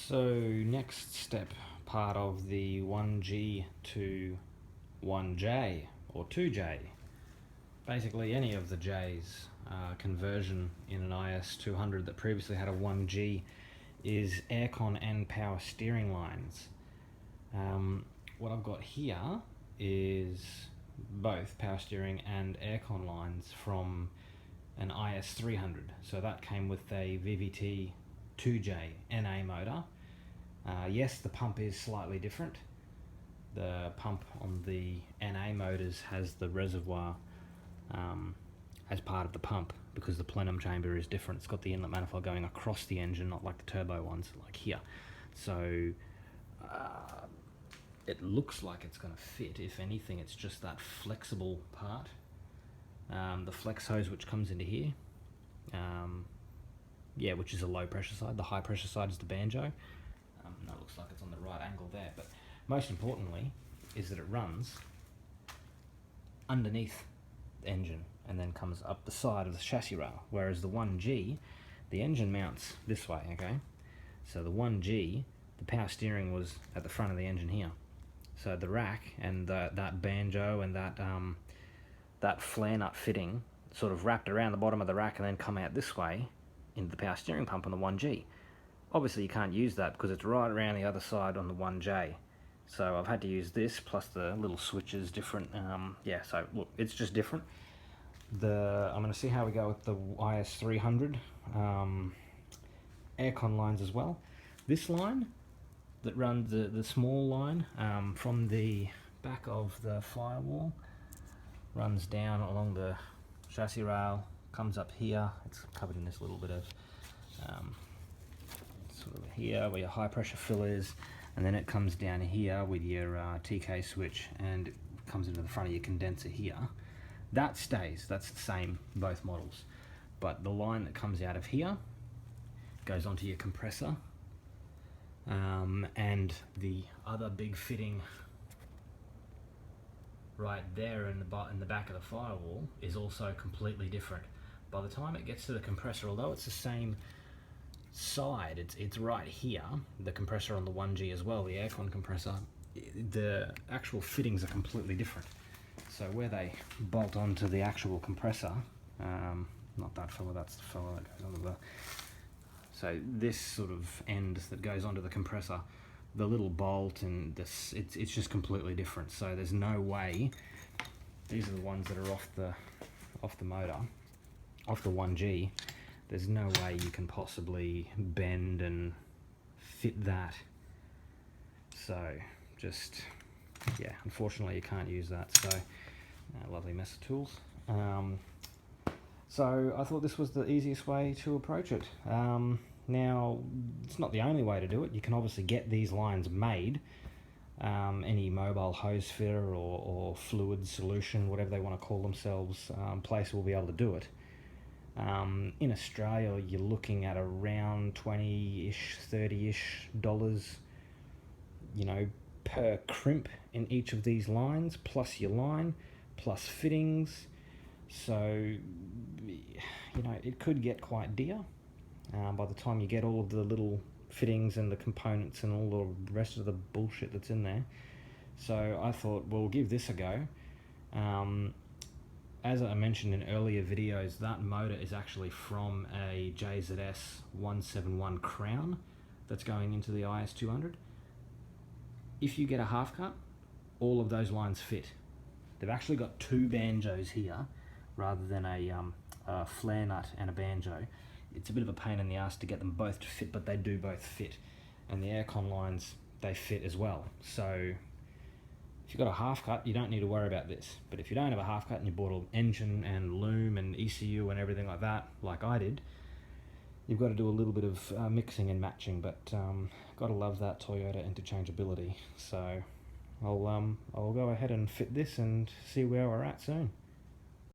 So next step, part of the 1G to 1J or 2J, basically any of the J's conversion in an IS200 that previously had a 1G is aircon and power steering lines. What I've got here is both power steering and aircon lines from an IS300. So that came with a VVTi 2J NA motor. Yes, the pump is slightly different. The pump on the NA motors has the reservoir as part of the pump because the plenum chamber is different. It's got the inlet manifold going across the engine, not like the turbo ones like here. So it looks like it's going to fit. If anything, it's just that flexible part. The flex hose which comes into here, which is a low pressure side. The high pressure side is the banjo. That looks like it's on the right angle there, but most importantly is that it runs underneath the engine and then comes up the side of the chassis rail, whereas the 1G, the engine mounts this way, okay? So the 1G, the power steering was at the front of the engine here. So the rack and that banjo and that flare nut fitting sort of wrapped around the bottom of the rack and then come out this way into the power steering pump on the 1G. Obviously you can't use that because it's right around the other side on the 1J. So I've had to use this plus the little switches different. So look, it's just different. I'm going to see how we go with the IS300 aircon lines as well. This line that runs the small line from the back of the firewall runs down along the chassis rail, comes up here. It's covered in this little bit of sort of here where your high pressure fill is, and then it comes down here with your TK switch and it comes into the front of your condenser here. That stays, that's the same both models, but the line that comes out of here goes onto your compressor, and the other big fitting right there in the back of the firewall is also completely different. By the time it gets to the compressor, although it's the same side, it's right here, the compressor on the 1G as well, the aircon compressor, the actual fittings are completely different. So where they bolt onto the actual compressor, not that fella, that's the fella that goes onto the, so this sort of end that goes onto the compressor, the little bolt and this, it's just completely different. So there's no way, these are the ones that are off the motor, off the 1G, there's no way you can possibly bend and fit that. So just, yeah, unfortunately you can't use that. So lovely mess of tools. So I thought this was the easiest way to approach it. Now, it's not the only way to do it. You can obviously get these lines made. Any mobile hose fitter or fluid solution, whatever they want to call themselves, place will be able to do it. In Australia, you're looking at around $20-ish, $30-ish, per crimp in each of these lines, plus your line, plus fittings. So, it could get quite dear. By the time you get all of the little fittings and the components and all the rest of the bullshit that's in there. So I thought, we'll give this a go. As I mentioned in earlier videos, that motor is actually from a JZS171 Crown that's going into the IS200. If you get a half cut, all of those lines fit. They've actually got two banjos here rather than a flare nut and a banjo. It's a bit of a pain in the ass to get them both to fit, but they do both fit. And the aircon lines, they fit as well. So if you've got a half cut, you don't need to worry about this. But if you don't have a half cut and you bought an engine and loom and ECU and everything like that, like I did, you've got to do a little bit of mixing and matching, but gotta love that Toyota interchangeability. So I'll go ahead and fit this and see where we're at soon.